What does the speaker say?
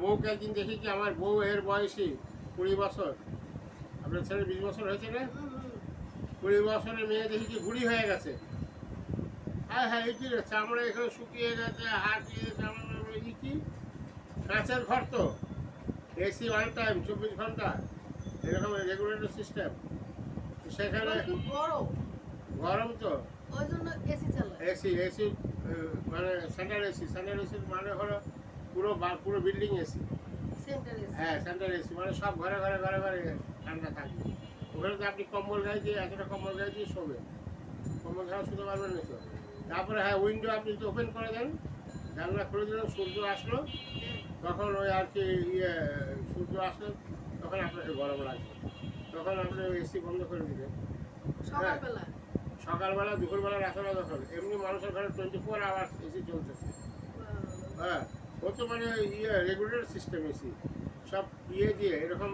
বউকে একদিন দেখি কি আমার বউ এর বয়সী 20 বছর, আপনার ছেলে 20 বছর হয়েছে না, 20 বছরের মেয়ে দেখি কি বুড়ি হয়ে গেছে। হ্যাঁ হ্যাঁ, এই কি রে, চামড়া এখানে শুকিয়ে গেছে, হাত চামড়া এই কি, কাঁচের ঘর তো, এসি ওয়ান টাইম 24 ঘন্টা, এরকম রেগুলেটর সিস্টেম, সেখানে গরম তো, ওই জন্য এসি চালায়। এসি এসি মানে সেন্ট্রাল এসি, সেন্ট্রাল এসির মানে হলো পুরো বিল্ডিং এসি। Centre AC. হ্যাঁ, সেন্ট্রাল এসি মানে সব ঘরে ঘরে ঘরে ঘরে ঠান্ডা থাকবে। ওখানে তো আপনি কম্বল গায়ে দিয়ে, এতটা কম্বল গায়ে দিয়ে শোবে, কম্বল ছাড়া শুতে পারবেন না তো। তারপরে হ্যাঁ, উইন্ডো আপনি যদি ওপেন করে দেন, জানলা খুলে দিলেন, সূর্য আসলো, তখন ওই আর কি সূর্য আসলো, তখন আপনাকে গরম লাগবে, তখন আপনি এসি বন্ধ করে দিবেন। সকালবেলা সকালবেলা, দুপুরবেলা, রাতেবেলা, যখন এমনি মানুষের ঘরে 24 আওয়ার্স এসি চলতেছে। হ্যাঁ, ও তো মানে রেগুলার সিস্টেম এসি, সব দিয়ে এরকম